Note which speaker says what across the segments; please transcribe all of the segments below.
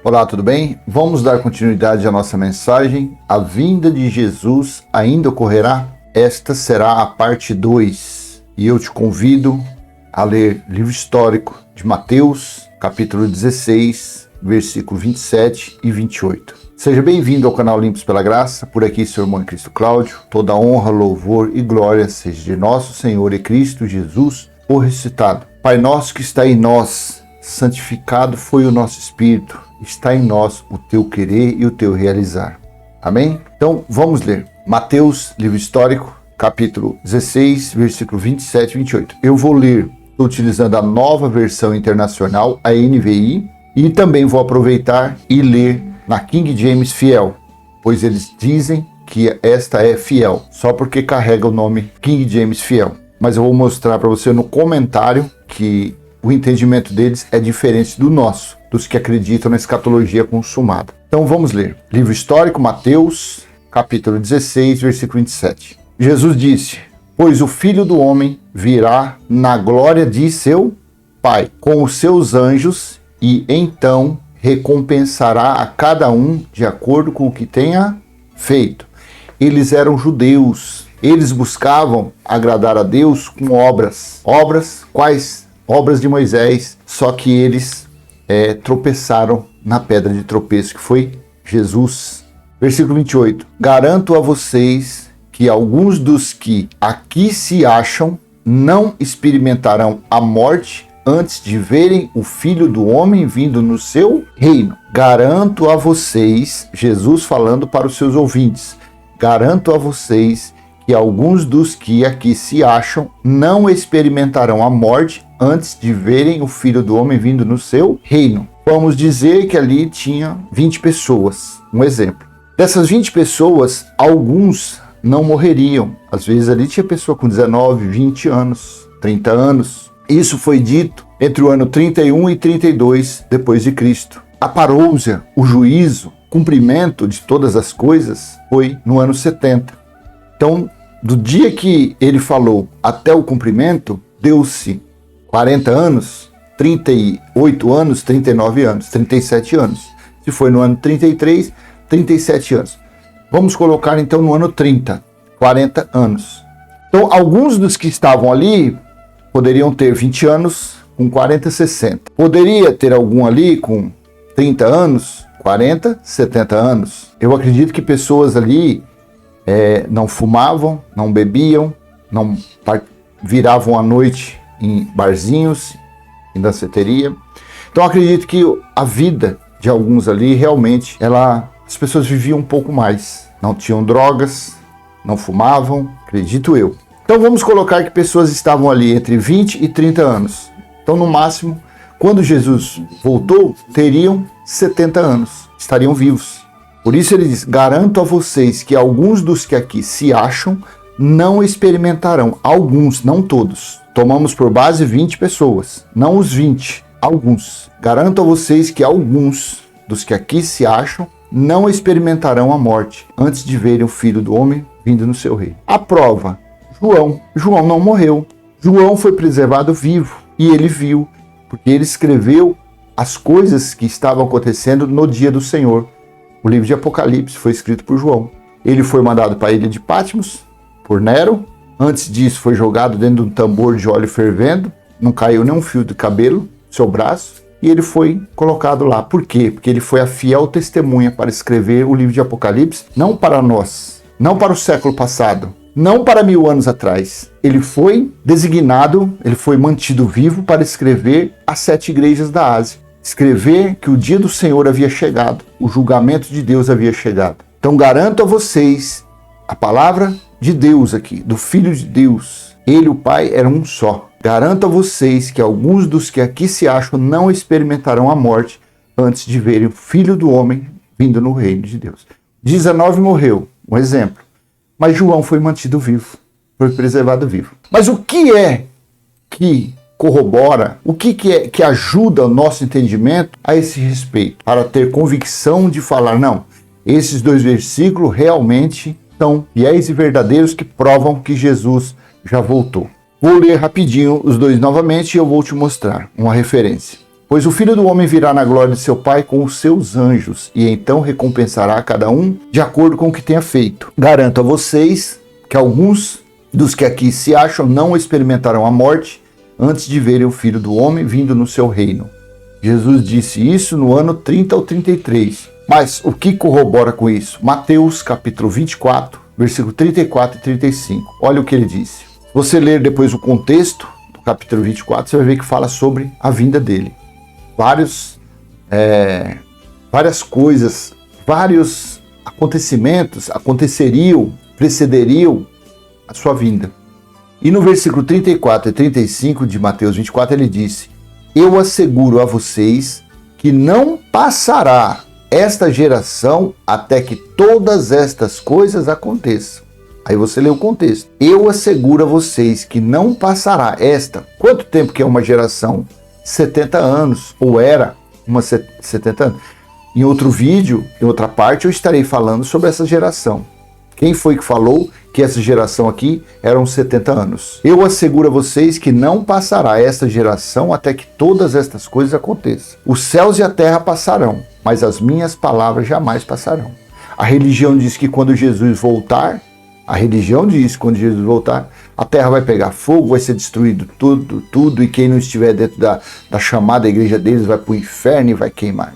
Speaker 1: Olá, tudo bem? Vamos dar continuidade à nossa mensagem. A vinda de Jesus ainda ocorrerá? Esta será a parte 2. E eu te convido a ler livro histórico de Mateus, capítulo 16, versículo 27 e 28. Seja bem-vindo ao canal Limpos pela Graça. Por aqui, seu irmão em Cristo Cláudio. Toda honra, louvor e glória seja de nosso Senhor e Cristo Jesus, o ressuscitado. Pai nosso que está em nós, santificado foi o nosso espírito. Está em nós o teu querer e o teu realizar. Amém? Então, vamos ler. Mateus, livro histórico, capítulo 16, versículo 27 e 28. Eu vou ler, estou utilizando a nova versão internacional, a NVI, e também vou aproveitar e ler na King James Fiel, pois eles dizem que esta é fiel, só porque carrega o nome King James Fiel. Mas eu vou mostrar para você no comentário que o entendimento deles é diferente do nosso, dos que acreditam na escatologia consumada. Então vamos ler. Livro histórico, Mateus, capítulo 16, versículo 27. Jesus disse: pois o Filho do Homem virá na glória de seu Pai, com os seus anjos, e então recompensará a cada um de acordo com o que tenha feito. Eles eram judeus. Eles buscavam agradar a Deus com obras. Obras quais? Obras de Moisés, só que eles tropeçaram na pedra de tropeço, que foi Jesus. Versículo 28. Garanto a vocês que alguns dos que aqui se acham não experimentarão a morte antes de verem o Filho do Homem vindo no seu reino. Garanto a vocês, Jesus falando para os seus ouvintes, garanto a vocês que alguns dos que aqui se acham não experimentarão a morte antes de verem o Filho do Homem vindo no seu reino. Vamos dizer que ali tinha 20 pessoas, um exemplo. Dessas 20 pessoas, alguns não morreriam. Às vezes ali tinha pessoa com 19, 20 anos, 30 anos. Isso foi dito entre o ano 31 e 32 depois de Cristo. A parousia, o juízo, cumprimento de todas as coisas foi no ano 70. Então, do dia que ele falou até o cumprimento, deu-se 40 anos, 38 anos, 39 anos, 37 anos. Se foi no ano 33, 37 anos. Vamos colocar então no ano 30, 40 anos. Então, alguns dos que estavam ali poderiam ter 20 anos com 40, 60. Poderia ter algum ali com 30 anos, 40, 70 anos. Eu acredito que pessoas ali não fumavam, não bebiam, não viravam à noite em barzinhos, em danceteria. Então acredito que a vida de alguns ali realmente, as pessoas viviam um pouco mais. Não tinham drogas, não fumavam, acredito eu. Então vamos colocar que pessoas estavam ali entre 20 e 30 anos. Então no máximo, quando Jesus voltou, teriam 70 anos, estariam vivos. Por isso ele diz, garanto a vocês que alguns dos que aqui se acham não experimentarão, alguns, não todos. Tomamos por base 20 pessoas, não os 20, alguns. Garanto a vocês que alguns dos que aqui se acham não experimentarão a morte antes de verem o Filho do Homem vindo no seu reino. A prova, João não morreu. João foi preservado vivo e ele viu, porque ele escreveu as coisas que estavam acontecendo no dia do Senhor. O livro de Apocalipse foi escrito por João. Ele foi mandado para a ilha de Patmos por Nero. Antes disso foi jogado dentro de um tambor de óleo fervendo. Não caiu nem um fio de cabelo no seu braço. E ele foi colocado lá. Por quê? Porque ele foi a fiel testemunha para escrever o livro de Apocalipse. Não para nós, não para o século passado, não para 1000 anos atrás. Ele foi designado, ele foi mantido vivo para escrever as 7 igrejas da Ásia. Escrever que o dia do Senhor havia chegado, o julgamento de Deus havia chegado. Então garanto a vocês, a palavra de Deus aqui, do Filho de Deus, ele, o Pai, era um só. Garanto a vocês que alguns dos que aqui se acham não experimentarão a morte antes de verem o Filho do Homem vindo no reino de Deus. 19 morreu, um exemplo. Mas João foi mantido vivo, foi preservado vivo. Mas o que é que corrobora, o que ajuda o nosso entendimento a esse respeito, para ter convicção de falar, não, esses 2 versículos realmente são fiéis e verdadeiros que provam que Jesus já voltou. Vou ler rapidinho os 2 novamente e eu vou te mostrar uma referência. Pois o Filho do Homem virá na glória de seu Pai com os seus anjos, e então recompensará cada um de acordo com o que tenha feito. Garanto a vocês que alguns dos que aqui se acham não experimentarão a morte antes de verem o Filho do Homem vindo no seu reino. Jesus disse isso no ano 30 ou 33. Mas o que corrobora com isso? Mateus capítulo 24, versículo 34 e 35. Olha o que ele disse. Se você ler depois o contexto do capítulo 24, você vai ver que fala sobre a vinda dele. Várias coisas, vários acontecimentos precederiam a sua vinda. E no versículo 34 e 35 de Mateus 24, ele disse: eu asseguro a vocês que não passará esta geração até que todas estas coisas aconteçam. Aí você lê o contexto. Eu asseguro a vocês que não passará esta. Quanto tempo que é uma geração? 70 anos, ou era 70 anos. Em outro vídeo, em outra parte, eu estarei falando sobre essa geração. Quem foi que falou que essa geração aqui eram 70 anos? Eu asseguro a vocês que não passará esta geração até que todas estas coisas aconteçam. Os céus e a terra passarão, mas as minhas palavras jamais passarão. A religião diz que quando Jesus voltar, a terra vai pegar fogo, vai ser destruído tudo, e quem não estiver dentro da chamada igreja deles vai para o inferno e vai queimar.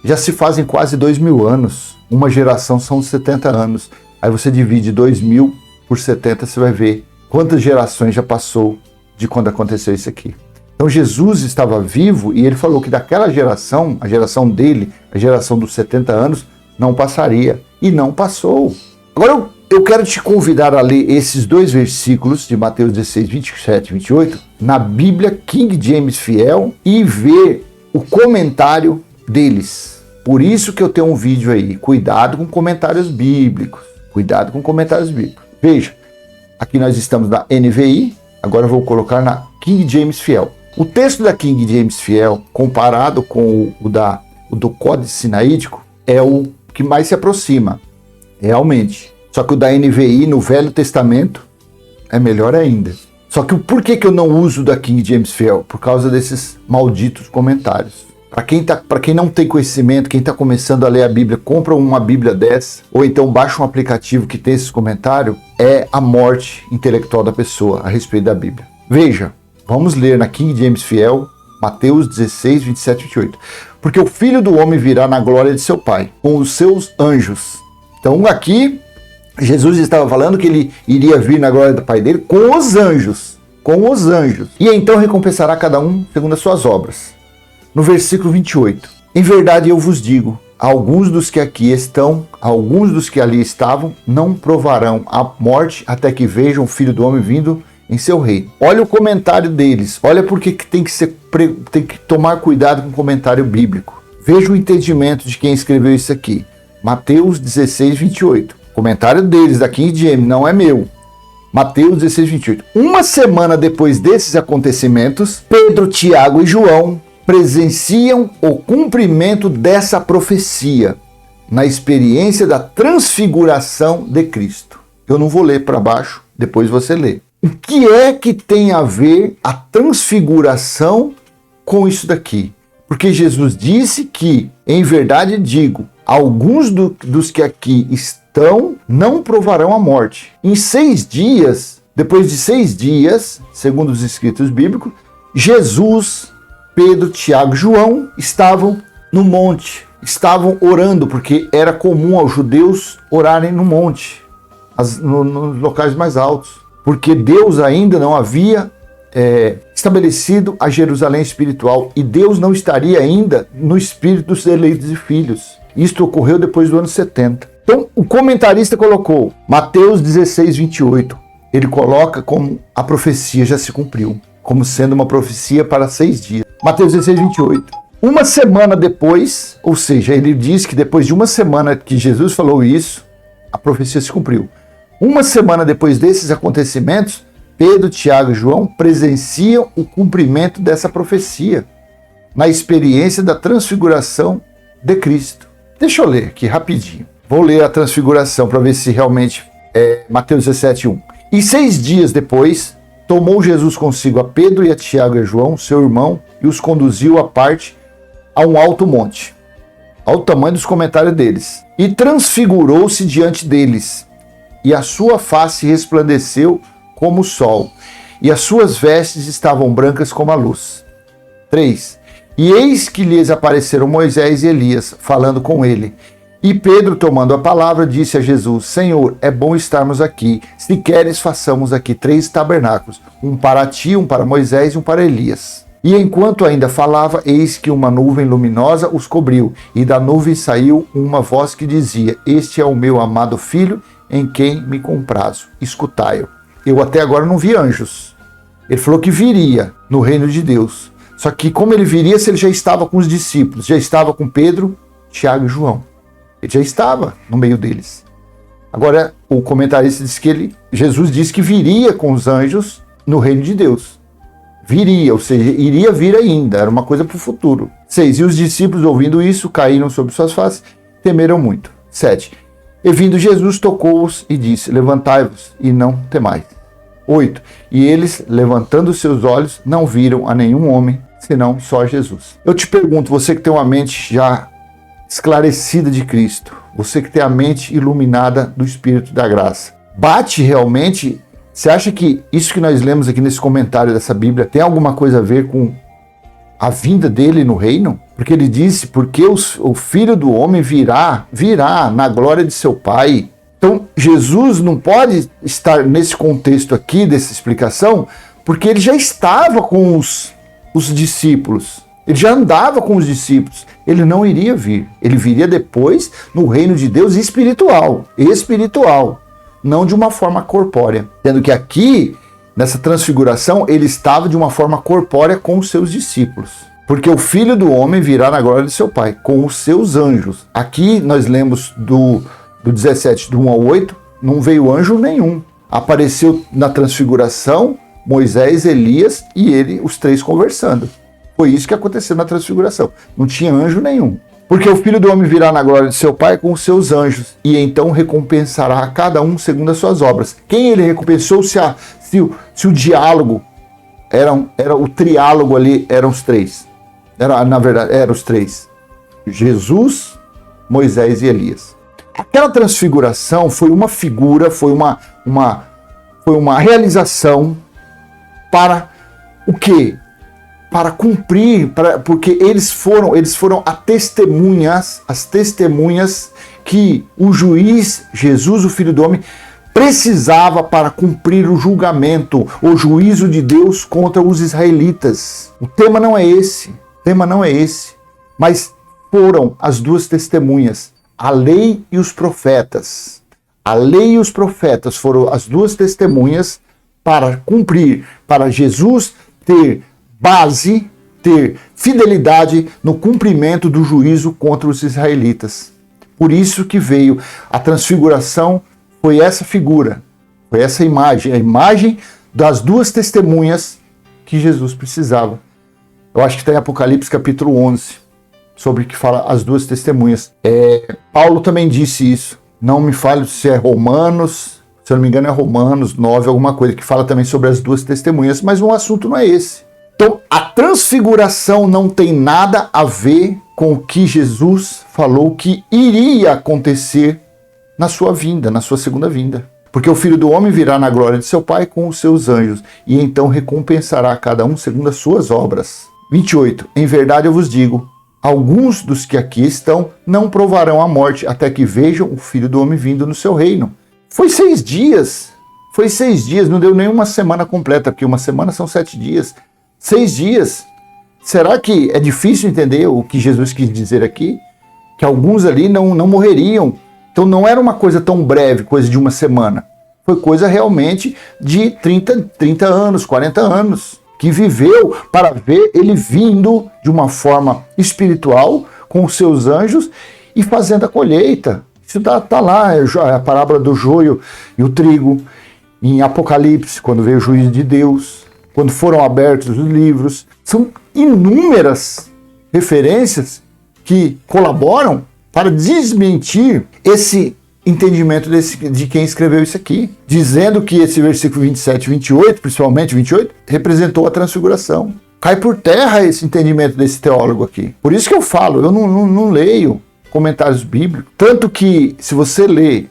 Speaker 1: Já se fazem quase 2000 anos, uma geração são 70 anos. Aí você divide 2000 por 70, você vai ver quantas gerações já passou de quando aconteceu isso aqui. Então Jesus estava vivo e ele falou que daquela geração, a geração dele, a geração dos 70 anos, não passaria. E não passou. Agora eu quero te convidar a ler esses dois versículos de Mateus 16, 27 e 28 na Bíblia King James Fiel e ver o comentário deles. Por isso que eu tenho um vídeo aí. Cuidado com comentários bíblicos. Cuidado com comentários bíblicos. Veja, aqui nós estamos na NVI, agora eu vou colocar na King James Fiel. O texto da King James Fiel, comparado com o do Códice Sinaítico, é o que mais se aproxima, realmente. Só que o da NVI no Velho Testamento é melhor ainda. Só que por que eu não uso da King James Fiel? Por causa desses malditos comentários. Para quem não tem conhecimento, quem está começando a ler a Bíblia, compra uma Bíblia dessa, ou então baixa um aplicativo que tem esses comentários, é a morte intelectual da pessoa a respeito da Bíblia. Veja, vamos ler na King James Fiel, Mateus 16, 27 e 28. Porque o Filho do Homem virá na glória de seu Pai, com os seus anjos. Então aqui, Jesus estava falando que ele iria vir na glória do Pai dele com os anjos. Com os anjos. E então recompensará cada um segundo as suas obras. No versículo 28, em verdade eu vos digo, alguns dos que aqui estão, alguns dos que ali estavam, não provarão a morte até que vejam o Filho do Homem vindo em seu reino. Olha o comentário deles, olha porque tem que tomar cuidado com o comentário bíblico. Veja o entendimento de quem escreveu isso aqui. Mateus 16, 28. Comentário deles, da King James, não é meu. Mateus 16, 28. Uma semana depois desses acontecimentos, Pedro, Tiago e João presenciam o cumprimento dessa profecia na experiência da transfiguração de Cristo. Eu não vou ler para baixo, depois você lê. O que é que tem a ver a transfiguração com isso daqui? Porque Jesus disse que, em verdade digo, alguns dos que aqui estão não provarão a morte. Em 6 dias, depois de 6 dias, segundo os escritos bíblicos, Jesus, Pedro, Tiago e João estavam no monte, estavam orando, porque era comum aos judeus orarem no monte, nos locais mais altos, porque Deus ainda não havia estabelecido a Jerusalém espiritual, e Deus não estaria ainda no espírito dos eleitos e filhos. Isto ocorreu depois do ano 70. Então, o comentarista colocou Mateus 16, 28. Ele coloca como a profecia já se cumpriu, como sendo uma profecia para 6 dias. Mateus 16, 28. Uma semana depois, ou seja, ele diz que depois de uma semana que Jesus falou isso, a profecia se cumpriu. Uma semana depois desses acontecimentos, Pedro, Tiago e João presenciam o cumprimento dessa profecia na experiência da transfiguração de Cristo. Deixa eu ler aqui rapidinho. Vou ler a transfiguração para ver se realmente é Mateus 17, 1. E 6 dias depois, tomou Jesus consigo a Pedro e a Tiago e a João, seu irmão, e os conduziu à parte a um alto monte, ao tamanho dos comentários deles, e transfigurou-se diante deles, e a sua face resplandeceu como o sol, e as suas vestes estavam brancas como a luz. 3. E eis que lhes apareceram Moisés e Elias, falando com ele. E Pedro, tomando a palavra, disse a Jesus: Senhor, é bom estarmos aqui. Se queres, façamos aqui 3 tabernáculos, um para ti, um para Moisés e um para Elias. E enquanto ainda falava, eis que uma nuvem luminosa os cobriu, e da nuvem saiu uma voz que dizia: Este é o meu amado filho, em quem me comprazo. Escutai-o. Eu até agora não vi anjos. Ele falou que viria no reino de Deus. Só que como ele viria se ele já estava com os discípulos? Já estava com Pedro, Tiago e João. Ele já estava no meio deles. Agora, o comentarista diz que Jesus disse que viria com os anjos no reino de Deus. Viria, ou seja, iria vir ainda. Era uma coisa para o futuro. 6. E os discípulos, ouvindo isso, caíram sobre suas faces, temeram muito. 7. E vindo Jesus, tocou-os e disse: Levantai-vos e não temais. 8. E eles, levantando seus olhos, não viram a nenhum homem, senão só Jesus. Eu te pergunto, você que tem uma mente já esclarecida de Cristo, você que tem a mente iluminada do Espírito da Graça, bate realmente? Você acha que isso que nós lemos aqui nesse comentário dessa Bíblia tem alguma coisa a ver com a vinda dele no reino? Porque ele disse, porque o Filho do Homem virá na glória de seu Pai. Então, Jesus não pode estar nesse contexto aqui, dessa explicação, porque ele já estava com os discípulos. Ele já andava com os discípulos. Ele não iria vir. Ele viria depois no reino de Deus espiritual. Não de uma forma corpórea. Sendo que aqui, nessa transfiguração, ele estava de uma forma corpórea com os seus discípulos. Porque o Filho do Homem virá na glória de seu Pai, com os seus anjos. Aqui nós lemos do 17, do 1 ao 8, não veio anjo nenhum. Apareceu na transfiguração Moisés, Elias e ele, os 3 conversando. Foi isso que aconteceu na transfiguração. Não tinha anjo nenhum. Porque o Filho do Homem virá na glória de seu Pai com os seus anjos, e então recompensará a cada um segundo as suas obras. Quem ele recompensou? Se o diálogo era o triálogo ali, eram os 3. Na verdade, eram os 3. Jesus, Moisés e Elias. Aquela transfiguração foi uma figura, foi uma realização para o quê? Para cumprir, porque eles foram as testemunhas que o juiz, Jesus, o Filho do Homem, precisava para cumprir o julgamento, o juízo de Deus contra os israelitas. O tema não é esse, mas foram as 2 testemunhas, a lei e os profetas. A lei e os profetas foram as 2 testemunhas para cumprir, para Jesus ter base, ter fidelidade no cumprimento do juízo contra os israelitas. Por isso que veio a transfiguração, foi essa figura, foi essa imagem, a imagem das 2 testemunhas que Jesus precisava. Eu acho que está em Apocalipse capítulo 11, sobre que fala as 2 testemunhas. Paulo também disse isso, não me fale se é Romanos, se eu não me engano é Romanos 9, alguma coisa, que fala também sobre as 2 testemunhas, mas o assunto não é esse. Então, a transfiguração não tem nada a ver com o que Jesus falou que iria acontecer na sua vinda, na sua segunda vinda. Porque o Filho do Homem virá na glória de seu Pai com os seus anjos, e então recompensará cada um segundo as suas obras. 28. Em verdade eu vos digo, alguns dos que aqui estão não provarão a morte até que vejam o Filho do Homem vindo no seu reino. Foi 6 dias. Não deu nem uma semana completa, porque uma semana são 7 dias. 6 dias. Será que é difícil entender o que Jesus quis dizer aqui? Que alguns ali não morreriam. Então não era uma coisa tão breve, coisa de uma semana. Foi coisa realmente de 30 anos, 40 anos. Que viveu para ver ele vindo de uma forma espiritual, com os seus anjos, e fazendo a colheita. Isso está lá, a parábola do joio e o trigo. Em Apocalipse, quando veio o juízo de Deus. Quando foram abertos os livros. São inúmeras referências que colaboram para desmentir esse entendimento de quem escreveu isso aqui, dizendo que esse versículo 27 e 28, principalmente 28, representou a transfiguração. cai por terra esse entendimento desse teólogo aqui. Por isso que eu falo, eu não leio comentários bíblicos, tanto que se você ler,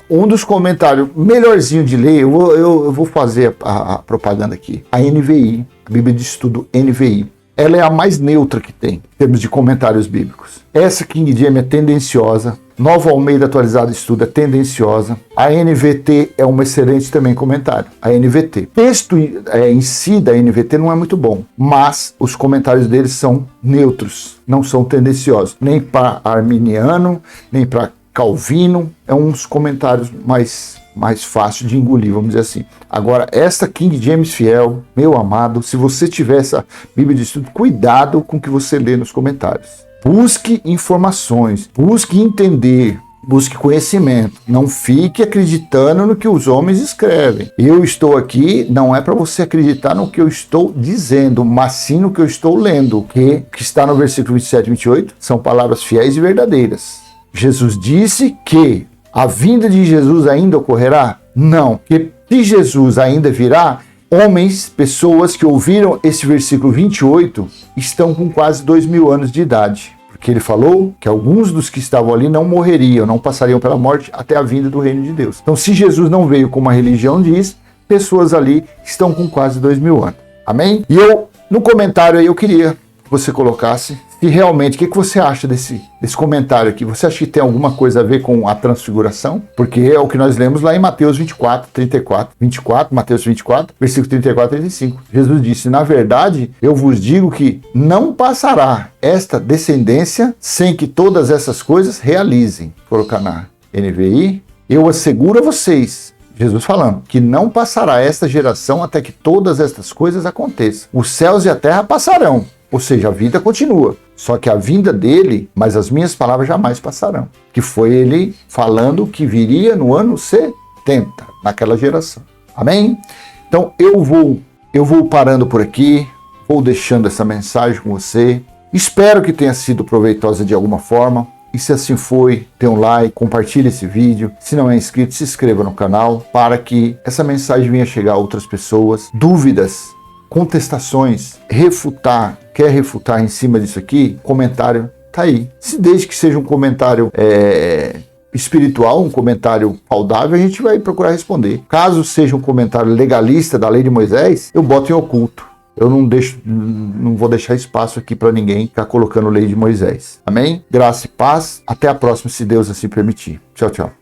Speaker 1: um dos comentários melhorzinho de ler, eu vou fazer a propaganda aqui, a NVI, a Bíblia de Estudo NVI. Ela é a mais neutra que tem, em termos de comentários bíblicos. Essa King James é tendenciosa, Nova Almeida Atualizada Estudo é tendenciosa, a NVT é um excelente também comentário, a NVT. O texto em si da NVT não é muito bom, mas os comentários deles são neutros, não são tendenciosos, nem para arminiano, nem para calvino, é uns comentários mais fácil de engolir, vamos dizer assim. Agora, esta King James fiel, meu amado, se você tiver essa Bíblia de Estudo, cuidado com o que você lê nos comentários. Busque informações, busque entender, busque conhecimento. Não fique acreditando no que os homens escrevem. Eu estou aqui, não é para você acreditar no que eu estou dizendo, mas sim no que eu estou lendo, que está no versículo 27 e 28, são palavras fiéis e verdadeiras. Jesus disse que a vinda de Jesus ainda ocorrerá? Não. Porque se Jesus ainda virá, homens, pessoas que ouviram esse versículo 28, estão com quase 2000 anos de idade. Porque ele falou que alguns dos que estavam ali não morreriam, não passariam pela morte até a vinda do reino de Deus. Então, se Jesus não veio como a religião diz, pessoas ali estão com quase 2000 anos. Amém? E no comentário aí, eu queria que você colocasse se realmente, o que você acha desse comentário aqui? Você acha que tem alguma coisa a ver com a transfiguração? Porque é o que nós lemos lá em Mateus 24, Mateus 24, versículo 34 e 35. Jesus disse, na verdade, eu vos digo que não passará esta descendência sem que todas essas coisas realizem. Vou colocar na NVI. Eu asseguro a vocês, Jesus falando, que não passará esta geração até que todas estas coisas aconteçam. Os céus e a terra passarão. Ou seja, a vida continua. Só que a vinda dele, mas as minhas palavras jamais passarão. Que foi ele falando que viria no ano 70, naquela geração. Amém? Então eu vou parando por aqui, vou deixando essa mensagem com você. Espero que tenha sido proveitosa de alguma forma. E se assim foi, dê um like, compartilhe esse vídeo. Se não é inscrito, se inscreva no canal para que essa mensagem venha chegar a outras pessoas. Dúvidas, contestações, quer refutar em cima disso aqui, comentário tá aí. Se desde que seja um comentário espiritual, um comentário saudável, a gente vai procurar responder. Caso seja um comentário legalista da lei de Moisés, eu boto em oculto. Eu não vou deixar espaço aqui para ninguém ficar colocando lei de Moisés. Amém? Graça e paz. Até a próxima, se Deus assim permitir. Tchau, tchau.